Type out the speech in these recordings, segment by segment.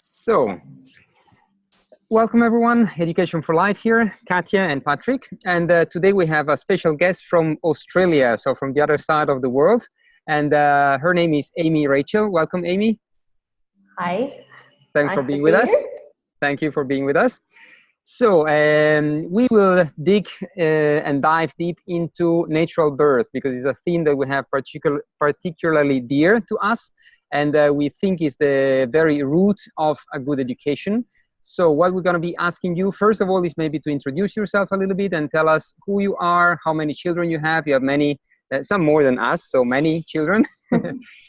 So, welcome everyone, Education for Life here, Katia and Patrik. And today we have a special guest from Australia, so from the other side of the world. And her name is Aimee Rachel. Welcome, Aimee. Hi. Thanks for being with us. Thank you for being with us. So, we will dig and dive deep into natural birth because it's a theme that we have particularly dear to us. And we think is the very root of a good education. So what we're going to be asking you, first of all, is maybe to introduce yourself a little bit and tell us who you are, how many children you have. You have many, some more than us, so many children.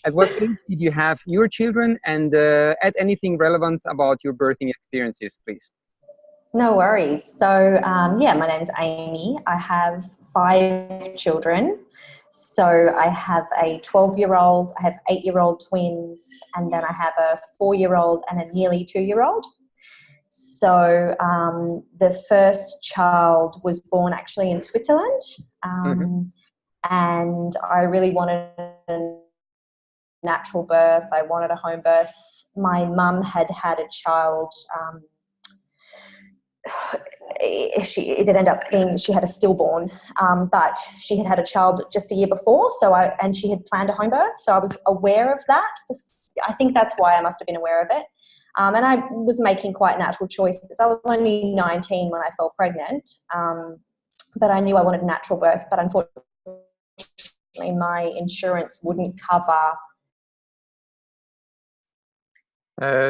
At what age did you have your children? And add anything relevant about your birthing experiences, please. No worries. So, my name's Aimee. I have 5 children. So I have a 12-year-old, I have 8-year-old twins, and then I have a 4-year-old and a nearly 2-year-old. So the first child was born actually in Switzerland, and I really wanted a natural birth. I wanted a home birth. My mum had had a child. It did end up being she had a stillborn, but she had had a child just a year before. And she had planned a home birth, so I was aware of that. I think that's why I must have been aware of it. And I was making quite natural choices. I was only 19 when I fell pregnant, but I knew I wanted a natural birth. But unfortunately, my insurance wouldn't cover.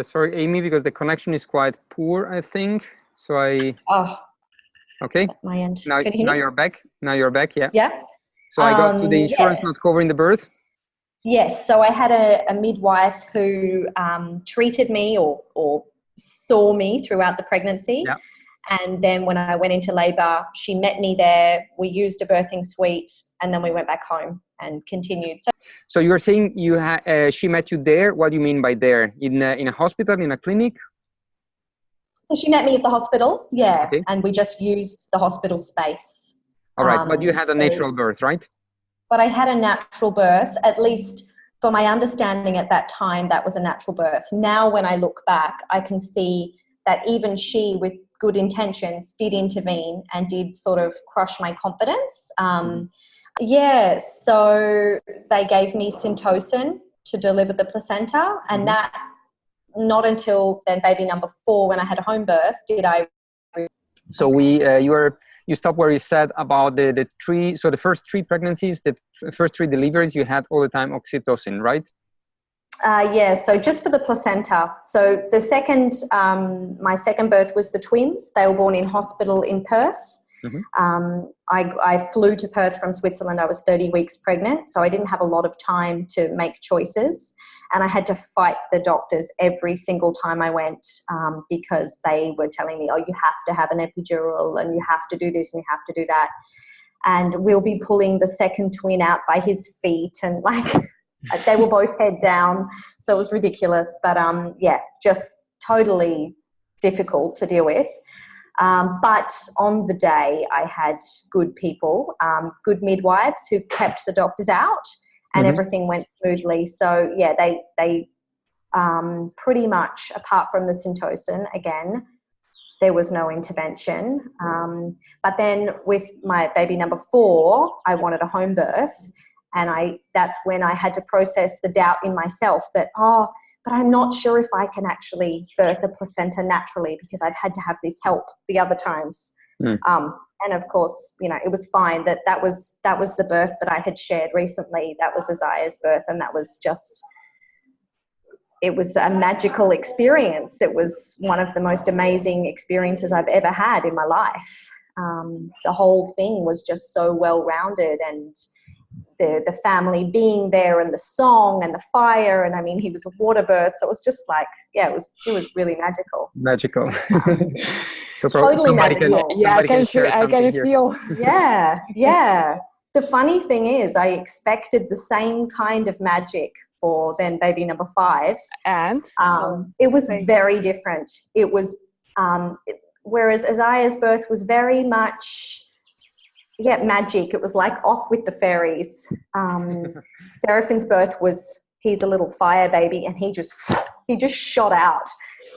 Sorry, Aimee, because the connection is quite poor, I think. So okay. My end. Now you're back. Now you're back. Yeah. Yeah. So I got to the insurance not covering the birth. Yes. So I had a midwife who treated me or saw me throughout the pregnancy. Yeah. And then when I went into labour, she met me there. We used a birthing suite, and then we went back home and continued. So you're saying she met you there? What do you mean by there? In a hospital, in a clinic? So she met me at the hospital, yeah, okay. And we just used the hospital space. All right, but you had a natural birth, right? But I had a natural birth, at least for my understanding at that time, that was a natural birth. Now when I look back, I can see that even she, with good intentions, did intervene and did sort of crush my confidence. So they gave me Syntocin to deliver the placenta, and that not until then baby number 4 when I had a home birth did I. So you stopped where you said about the first 3 pregnancies, the first 3 deliveries, you had all the time oxytocin, right? So just for the placenta. So the second, my second birth was the twins. They were born in hospital in Perth. I flew to Perth from Switzerland. I was 30 weeks pregnant, so I didn't have a lot of time to make choices. And I had to fight the doctors every single time I went because they were telling me, oh, you have to have an epidural and you have to do this and you have to do that. And we'll be pulling the second twin out by his feet, and they were both head down. So it was ridiculous. But just totally difficult to deal with. But on the day I had good people, good midwives who kept the doctors out, and everything went smoothly. So they pretty much, apart from the Syntocin, again, there was no intervention. But then with my baby number 4, I wanted a home birth, and that's when I had to process the doubt in myself that, but I'm not sure if I can actually birth a placenta naturally because I've had to have this help the other times. And of course, it was fine. That was the birth that I had shared recently. That was Isaiah's birth, and that was it was a magical experience. It was one of the most amazing experiences I've ever had in my life. The whole thing was just so well-rounded, and the family being there, and the song and the fire, and I mean, he was a water birth, so it was just it was really magical. So totally magical. I can feel. The funny thing is, I expected the same kind of magic for then baby number 5, and it was very different. It was whereas Isaiah's birth was very much magic. It was like off with the fairies. Seraphine's birth was, he's a little fire baby, and he just shot out.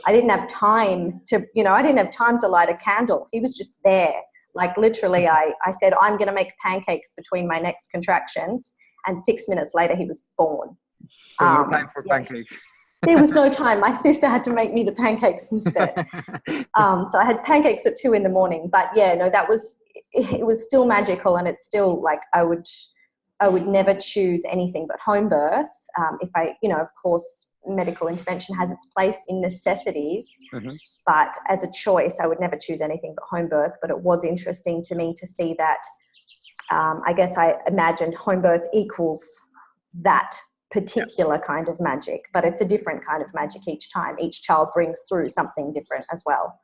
I didn't have time to, I didn't have time to light a candle. He was just there. Like literally, I said, I'm going to make pancakes between my next contractions. And 6 minutes later, he was born. So no time for pancakes. There was no time. My sister had to make me the pancakes instead. So I had pancakes at 2 a.m. But yeah, no, it was still magical. And it's still like, I would never choose anything but home birth. If of course, medical intervention has its place in necessities, but as a choice, I would never choose anything but home birth. But it was interesting to me to see that, I guess I imagined home birth equals that particular kind of magic, but it's a different kind of magic each time. Each child brings through something different as well.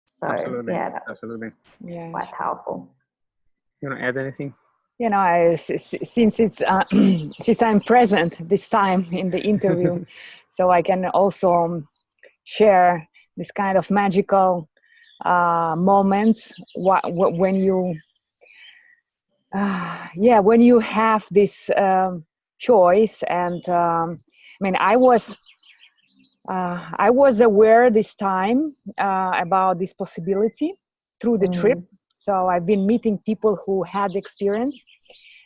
So absolutely. Yeah, that was quite powerful. You want to add anything? Since it's since I'm present this time in the interview, so I can also share this kind of magical moments when you when you have this choice. And I was aware this time about this possibility through the trip. So I've been meeting people who had experience,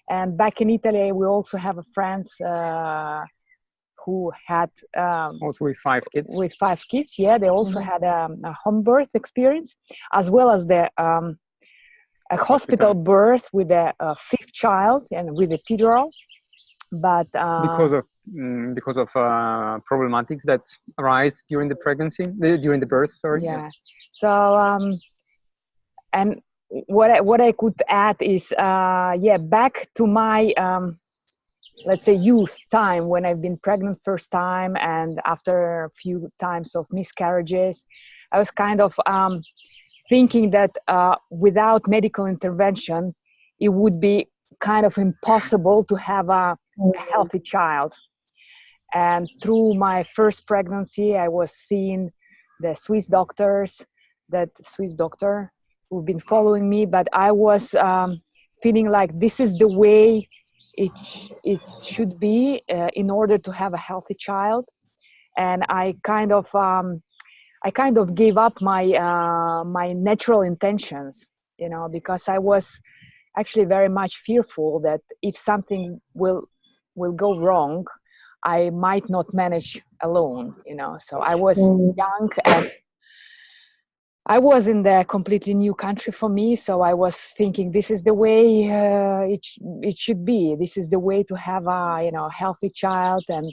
and back in Italy we also have a friends who had also with 5 kids. With 5 kids, they also had a home birth experience, as well as the a hospital birth with a 5th child and with a epidural. But because of problematics that arise during the pregnancy, during the birth. Sorry. Yeah. So and what I could add is back to my let's say youth time, when I've been pregnant first time, and after a few times of miscarriages, I was kind of thinking that without medical intervention, it would be kind of impossible to have a healthy child. And through my first pregnancy, I was seeing the Swiss doctor who've been following me, but I was feeling like this is the way it should be in order to have a healthy child. And I kind of gave up my natural intentions, because I was actually very much fearful that if something will go wrong, I might not manage alone, So I was young, and I was in the completely new country for me. So I was thinking, this is the way it should be. This is the way to have a healthy child and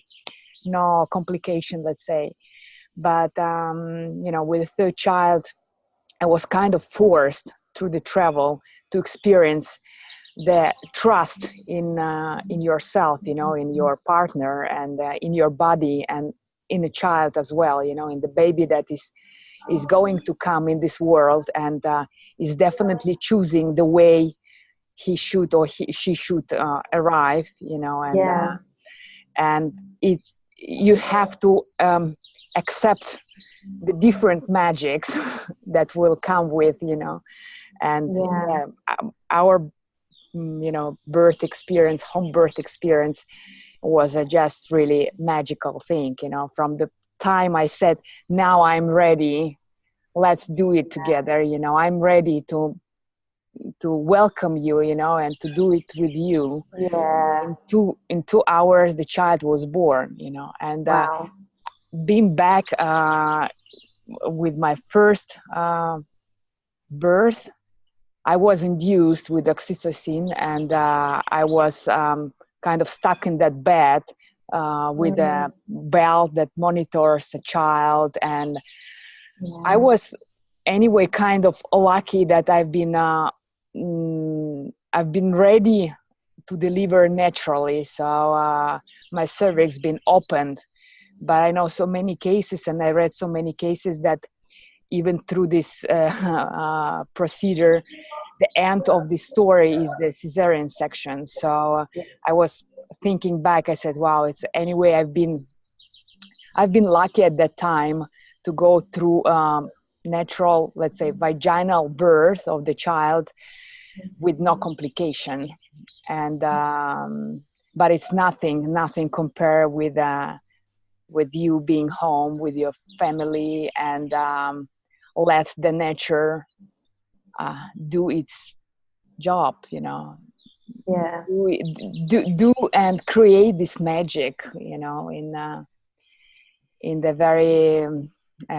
no complication, let's say. But with the 3rd child, I was kind of forced through the travel to experience the trust in yourself, in your partner, and in your body, and in the child as well, in the baby that is going to come in this world, and is definitely choosing the way he should or she should arrive, and you have to accept the different magics that will come with, and our birth experience, home birth experience, was a just really magical thing, from the time I said, now I'm ready, let's do it together, I'm ready to welcome you, and to do it with you. In 2 hours the child was born, and Wow. Being back with my first birth, I was induced with oxytocin, and I was kind of stuck in that bed with a belt that monitors a child. And I was anyway kind of lucky that I've been ready to deliver naturally. So my cervix been opened. But I know so many cases, and I read so many cases, that even through this procedure, the end of the story is the cesarean section. So I was thinking back, I said, wow, it's anyway, I've been lucky at that time to go through natural, let's say, vaginal birth of the child with no complication. And but it's nothing compared with with you being home with your family, and let the nature do its job, you know. Yeah. Do and create this magic, you know, in the very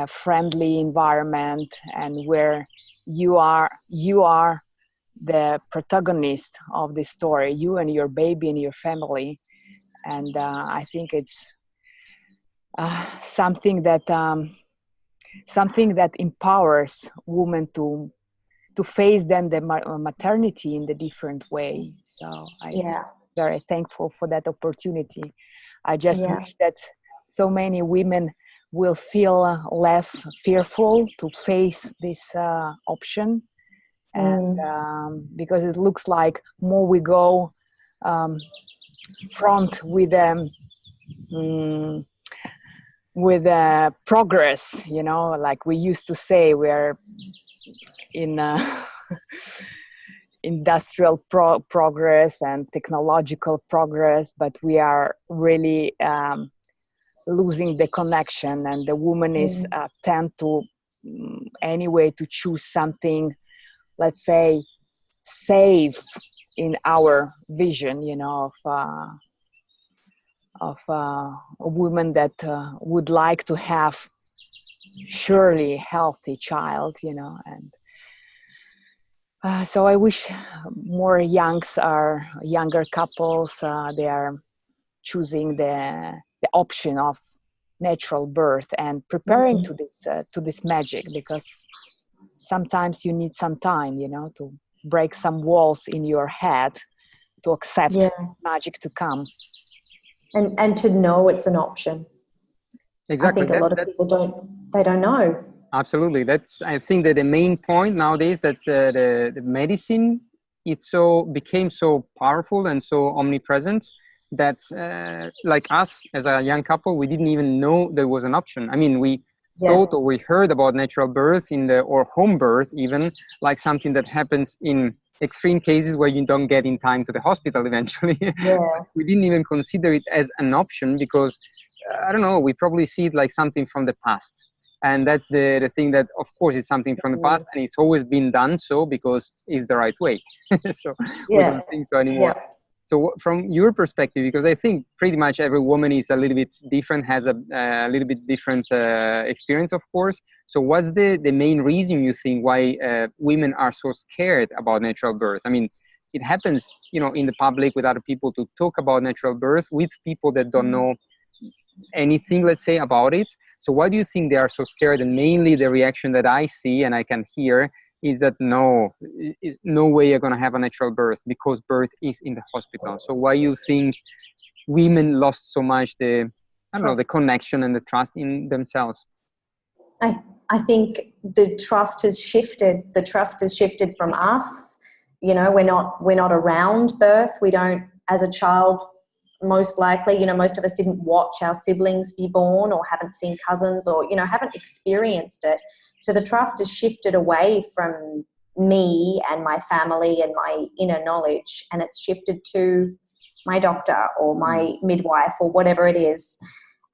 friendly environment, and where you are the protagonist of this story, you and your baby and your family. And I think it's something that empowers women to face then the maternity in the different way. So I'm very thankful for that opportunity. I just wish that so many women will feel less fearful to face this option. And because it looks like more we go front with progress, you know, like we used to say, we're in industrial progress and technological progress, but we are really losing the connection, and the woman is tend to anyway to choose something, let's say, safe in our vision, you know, of a woman that would like to have surely healthy child, you know. And so I wish more younger couples, they are choosing the option of natural birth and preparing to this magic, because sometimes you need some time, you know, to break some walls in your head to accept magic to come. And to know it's an option. Exactly. I think a lot of people don't know. Absolutely. I think that the main point nowadays, that the medicine became so powerful and so omnipresent that like us as a young couple, we didn't even know there was an option. I mean, we thought, or we heard about natural birth or home birth, even like something that happens in extreme cases where you don't get in time to the hospital eventually. We didn't even consider it as an option because I don't know, we probably see it like something from the past. And that's the thing, that of course it's something from the past, and it's always been done so because it's the right way. So we don't think so anymore. So from your perspective, because I think pretty much every woman is a little bit different, has a little bit different experience, of course. So what's the main reason you think why women are so scared about natural birth? I mean, it happens, you know, in the public with other people to talk about natural birth with people that don't know anything, let's say, about it. So why do you think they are so scared? And mainly the reaction that I see and I can hear is that no way you're going to have a natural birth because birth is in the hospital. So why you think women lost so much the connection and the trust in themselves? I think the trust has shifted. The trust has shifted from us. You know, we're not around birth. We don't, as a child, most likely, you know, most of us didn't watch our siblings be born, or haven't seen cousins, or, you know, haven't experienced it. So the trust has shifted away from me and my family and my inner knowledge, and it's shifted to my doctor or my midwife or whatever it is.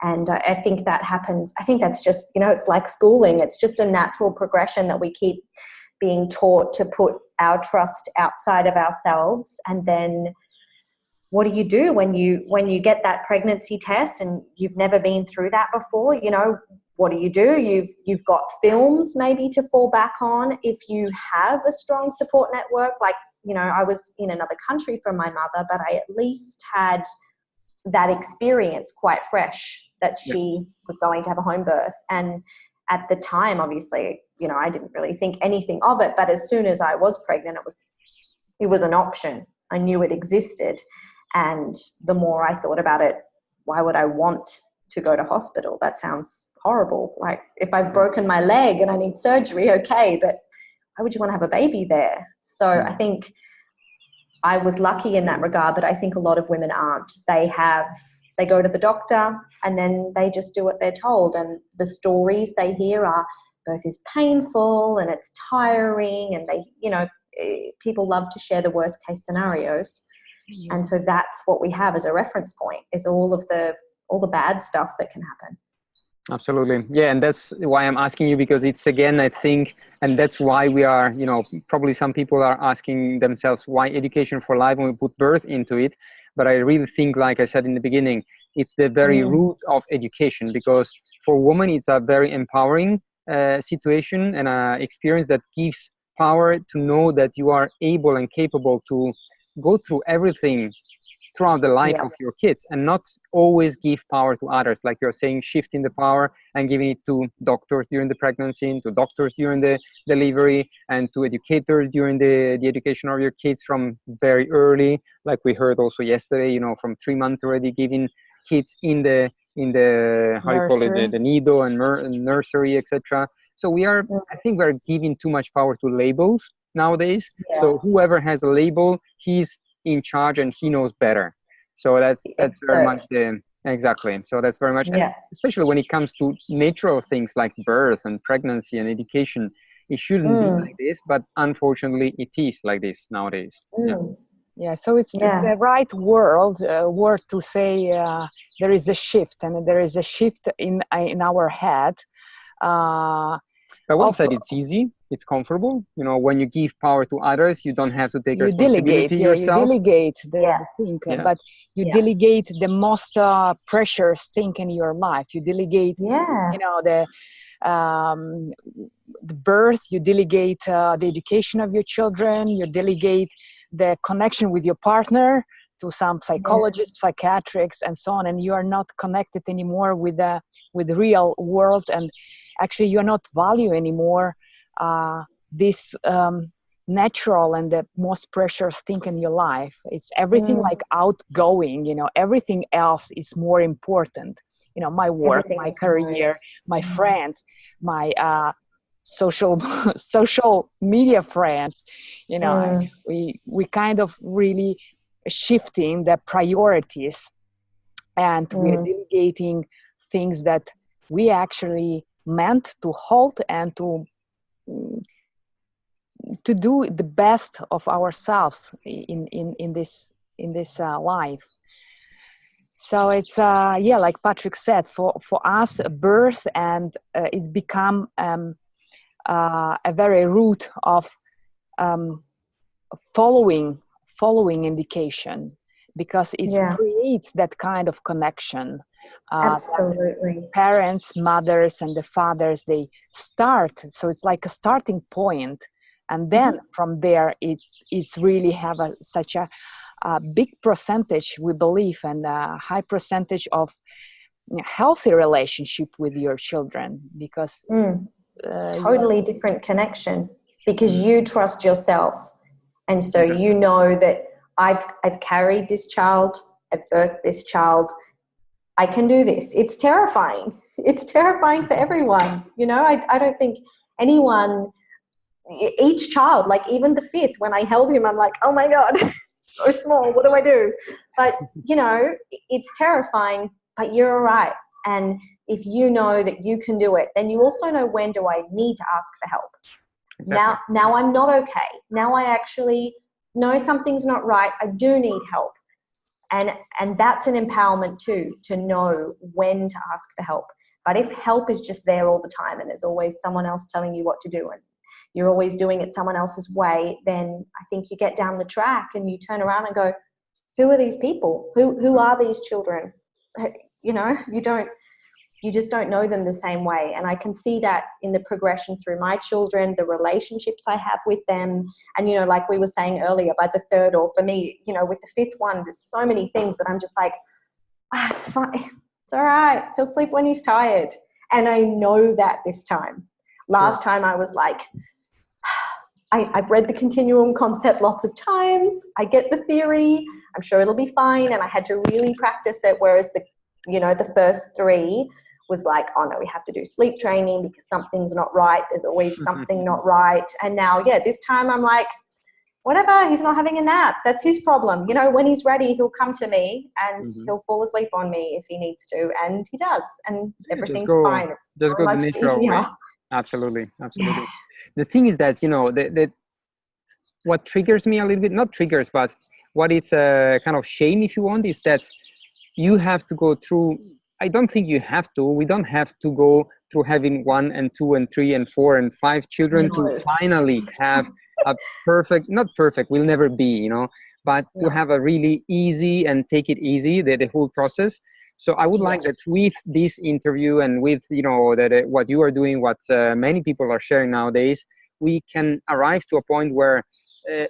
And I think that happens. I think that's just, you know, it's like schooling. It's just a natural progression that we keep being taught to put our trust outside of ourselves. And then what do you do when you get that pregnancy test and you've never been through that before? You know, what do? You've got films maybe to fall back on if you have a strong support network. Like, you know, I was in another country from my mother, but I at least had that experience quite fresh, that she was going to have a home birth. And at the time, obviously, you know, I didn't really think anything of it. But as soon as I was pregnant, it was an option. I knew it existed. And the more I thought about it, why would I want to go to hospital? That sounds horrible. Like, if I've broken my leg and I need surgery, okay, but why would you want to have a baby there? So I think I was lucky in that regard, but I think a lot of women aren't. They go to the doctor and then they just do what they're told. And the stories they hear are birth is painful and it's tiring, and they, you know, people love to share the worst case scenarios. And so that's what we have as a reference point, is all of the all the bad stuff that can happen. Absolutely. Yeah. And that's why I'm asking you, because it's, again, I think, and that's why we are, probably some people are asking themselves why education for life when we put birth into it. But I really think, like I said in the beginning, it's the very root of education, because for women, it's a very empowering situation and experience that gives power to know that you are able and capable to go through everything throughout the life of your kids, and not always give power to others, like you're saying, shifting the power and giving it to doctors during the pregnancy, to doctors during the delivery, and to educators during the education of your kids from very early, like we heard also yesterday, from 3 months already giving kids in the how you call it, the nido and nursery, etc. So I think we're giving too much power to labels nowadays. So whoever has a label, he's in charge and he knows better. So that's very much exactly. So that's very much, and especially when it comes to natural things like birth and pregnancy and education, it shouldn't be like this, but unfortunately it is like this nowadays. So it's the right word to say there is a shift, and there is a shift in our head. By one side, it's easy, it's comfortable. When you give power to others, you don't have to take responsibility yourself. You delegate the thing, but you delegate the most precious thing in your life. You delegate, the birth. You delegate the education of your children. You delegate the connection with your partner to some psychologists, psychiatrists, and so on. And you are not connected anymore with the real world, and actually you're not value anymore this natural and the most precious thing in your life. It's everything like outgoing, everything else is more important. My work, my career, my friends, my social media friends, we kind of really shifting the priorities, and we're delegating things that we actually meant to hold and to do the best of ourselves in this life. So it's like Patrik said, for us, birth and it's become a very root of following indication, because it creates that kind of connection. Absolutely. Parents, mothers, and the fathers, they start. So it's like a starting point, and then from there, it's really have such a big percentage, we believe, and a high percentage of healthy relationship with your children, because totally different connection, because you trust yourself, and so you know that I've carried this child, I've birthed this child, I can do this. It's terrifying. It's terrifying for everyone. I don't think anyone, each child, like even the fifth, when I held him, I'm like, oh my God, so small. What do I do? But, it's terrifying, but you're all right. And if you know that you can do it, then you also know, when do I need to ask for help? Exactly. Now I'm not okay. Now I actually know something's not right. I do need help. And that's an empowerment too, to know when to ask for help. But if help is just there all the time, and there's always someone else telling you what to do, and you're always doing it someone else's way, then I think you get down the track and you turn around and go, who are these people? Who are these children? You just don't know them the same way. And I can see that in the progression through my children, the relationships I have with them. And, like we were saying earlier, by the third, or for me, with the fifth one, there's so many things that I'm just like, it's fine. It's all right. He'll sleep when he's tired. And I know that this time. Last time I was like, I've read the continuum concept lots of times. I get the theory. I'm sure it'll be fine. And I had to really practice it. Whereas the first three was like, oh no, we have to do sleep training because something's not right. There's always something not right. And now, this time I'm like, whatever, he's not having a nap. That's his problem. When he's ready, he'll come to me and he'll fall asleep on me if he needs to. And he does. And everything's fine. It's just go the natural way. Absolutely. The thing is that, what triggers me a little bit, not triggers, but what is a kind of shame, if you want, is that you have to go through, I don't think you have to, we don't have to go through having 1 and 2 and 3 and 4 and 5 children to finally have a perfect, not perfect, will never be, you know, but to have a really easy and take it easy, the whole process. So I would like that with this interview and with, you know, that what you are doing, what many people are sharing nowadays, we can arrive to a point where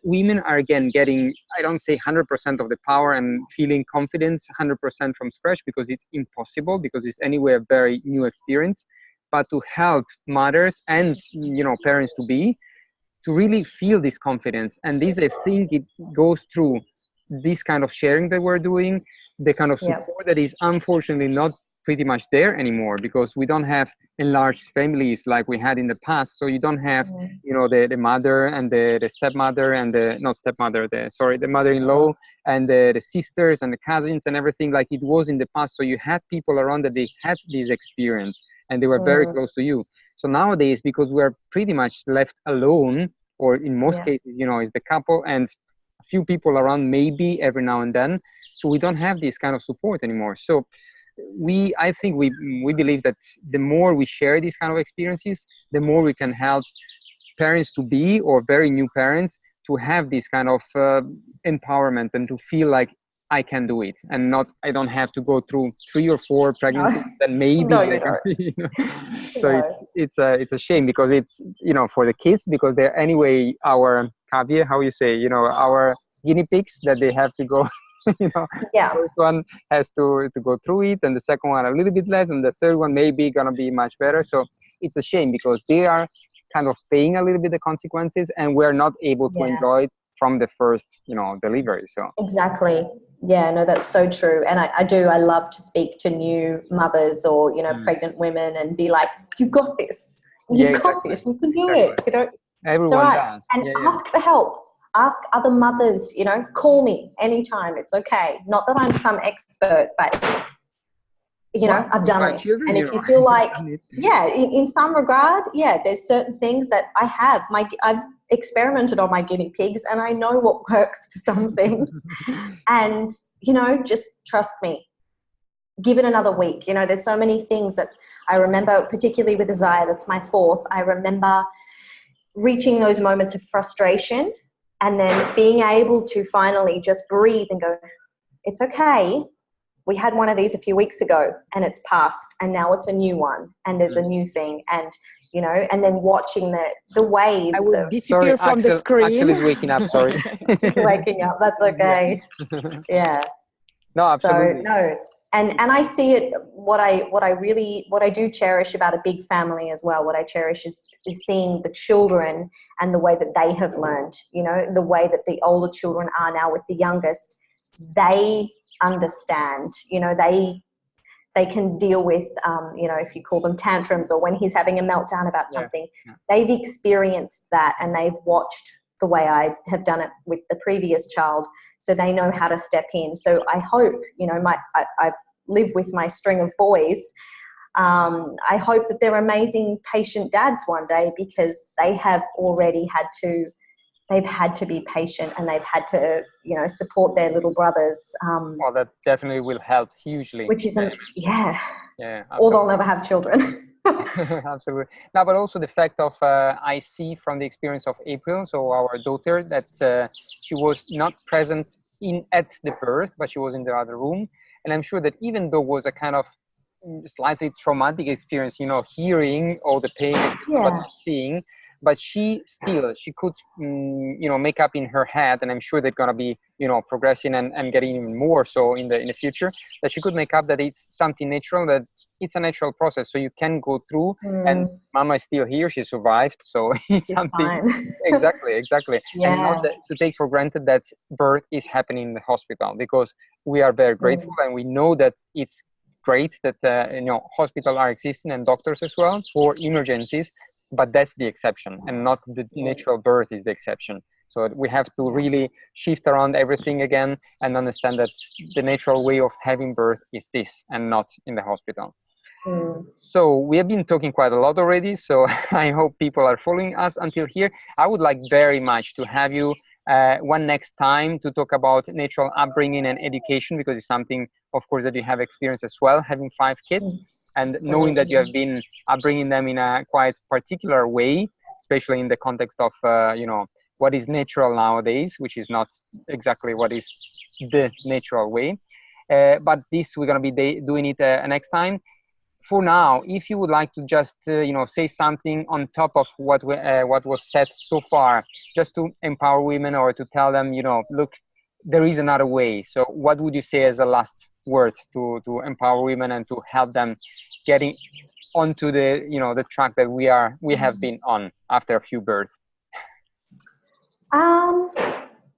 women are again getting, I don't say 100% of the power and feeling confident 100% from scratch, because it's impossible, because it's anyway a very new experience, but to help mothers and, you know, parents to really feel this confidence. And this, I think, it goes through this kind of sharing that we're doing, the kind of support that is unfortunately not pretty much there anymore, because we don't have enlarged families like we had in the past. So you don't have, you know, the mother and the stepmother and the, not stepmother, the mother-in-law and the sisters and the cousins and everything like it was in the past. So you had people around that they had this experience and they were very close to you. So nowadays, because we're pretty much left alone, or in most cases, you know, it's the couple and a few people around maybe every now and then. So we don't have this kind of support anymore. So I think we believe that the more we share these kind of experiences, the more we can help parents to be, or very new parents, to have this kind of empowerment and to feel like I can do it, and not, I don't have to go through 3 or 4 pregnancies that maybe you know? So it's a shame, because it's, you know, for the kids, because they're anyway our caviar, how you say, you know, our guinea pigs that they have to go you know, the first one has to go through it, and the second one a little bit less, and the third one maybe gonna be much better. So it's a shame, because they are kind of paying a little bit the consequences, and we're not able to enjoy it from the first, you know, delivery. So exactly. Yeah, no, that's so true. And I love to speak to new mothers or, you know, pregnant women and be like, you've got this. You've got this. You can do it. You know, everyone does. And ask for help. Ask other mothers, you know, call me anytime. It's okay. Not that I'm some expert, but, you know, I've done this. Children, and if you feel like, in some regard, there's certain things that I have. I've experimented on my guinea pigs, and I know what works for some things. And, you know, just trust me. Give it another week. You know, there's so many things that I remember, particularly with Isaiah, that's my 4th. I remember reaching those moments of frustration, and then being able to finally just breathe and go, it's okay. We had one of these a few weeks ago and it's passed, and now it's a new one, and there's a new thing. And, you know, and then watching the waves. I will disappear from the screen. Axel is waking up, sorry. He's waking up, that's okay. Yeah. No, absolutely. So no, and I see it. What I do cherish about a big family as well. What I cherish is seeing the children and the way that they have learned. You know, the way that the older children are now with the youngest. They understand. You know, they can deal with. You know, if you call them tantrums, or when he's having a meltdown about something, they've experienced that, and they've watched the way I have done it with the previous child. So they know how to step in. So I hope, you know, I've lived with my string of boys. I hope that they're amazing patient dads one day, because they have already they've had to be patient, and they've had to, you know, support their little brothers. Well, that definitely will help hugely. Which is, Yeah. Or they'll never have children. Absolutely. Now, but also the fact of, I see from the experience of April, so our daughter, that she was not present at the birth, but she was in the other room. And I'm sure that even though it was a kind of slightly traumatic experience, you know, hearing all the pain, but not seeing, but she could, you know, make up in her head, and I'm sure they're going to be, you know, progressing and getting even more so in the future, that she could make up that it's something natural, that it's a natural process. So you can go through, and Mama is still here. She survived. So it's something. Fine. Exactly. Yeah. And not to take for granted that birth is happening in the hospital, because we are very grateful, and we know that it's great that, you know, hospitals are existing and doctors as well for emergencies. But that's the exception, and not the natural birth is the exception. So we have to really shift around everything again and understand that the natural way of having birth is this, and not in the hospital. So we have been talking quite a lot already, so I hope people are following us until here. I would like very much to have you one next time to talk about natural upbringing and education, because it's something, of course, that you have experienced as well, having 5 kids and knowing that you have been upbringing them in a quite particular way, especially in the context of, what is natural nowadays, which is not exactly what is the natural way. But this, we're going to be doing it next time. For now, if you would like to just say something on top of what was said so far, just to empower women or to tell them, look, there is another way. So what would you say as a last word to empower women and to help them getting onto the track that we have been on after a few births?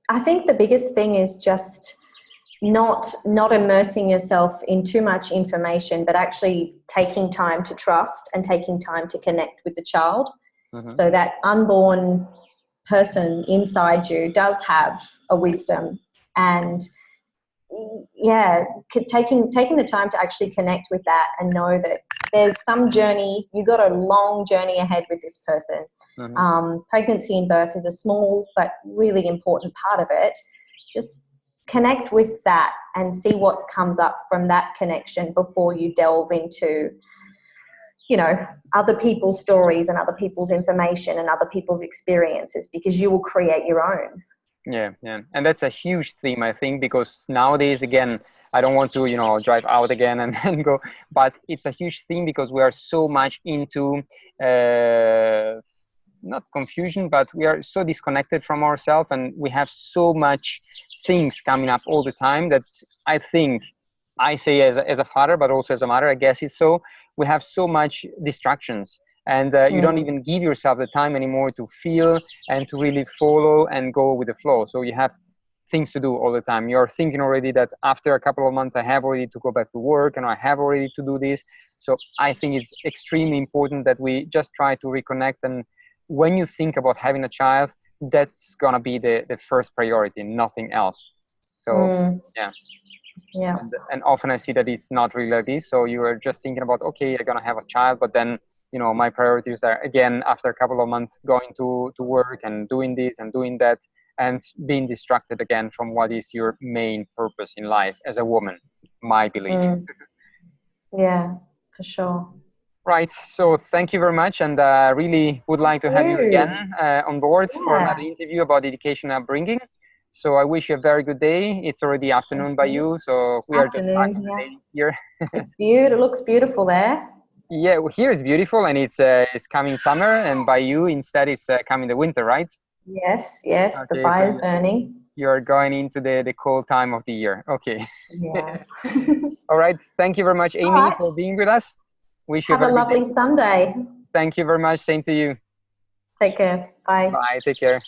I think the biggest thing is just not immersing yourself in too much information, but actually taking time to trust and taking time to connect with the child. So that unborn person inside you does have a wisdom, and taking the time to actually connect with that and know that there's some journey. You got a long journey ahead with this person. Pregnancy and birth is a small but really important part of it. Just connect with that and see what comes up from that connection before you delve into, other people's stories and other people's information and other people's experiences, because you will create your own. Yeah. And that's a huge theme, I think, because nowadays, again, I don't want to, drive out again and then go, but it's a huge theme because we are so much into, not confusion, but we are so disconnected from ourselves, and we have so much things coming up all the time that I think, I say as a father, but also as a mother, I guess it's so, we have so much distractions, and you don't even give yourself the time anymore to feel and to really follow and go with the flow. So you have things to do all the time. You're thinking already that after a couple of months, I have already to go back to work and I have already to do this. So I think it's extremely important that we just try to reconnect. And when you think about having a child, that's going to be the first priority, nothing else. So yeah. And often I see that it's not really like this. So you are just thinking about, okay, I'm going to have a child, but then, my priorities are, again, after a couple of months, going to work and doing this and doing that, and being distracted again from what is your main purpose in life as a woman, my belief. Yeah, for sure. Right. So thank you very much. And really would like to have you again on board for another interview about education and upbringing. So I wish you a very good day. It's already afternoon by you. So we are just starting the day here. It's beautiful. It looks beautiful there. Yeah, well, here is beautiful, and it's coming summer, and by you instead it's coming the winter, right? Yes, okay, the fire's burning. You're going into the cold time of the year. Okay. Yeah. All right. Thank you very much, Aimee, for being with us. Wish you have a lovely Sunday. Thank you very much. Same to you. Take care. Bye. Bye. Take care.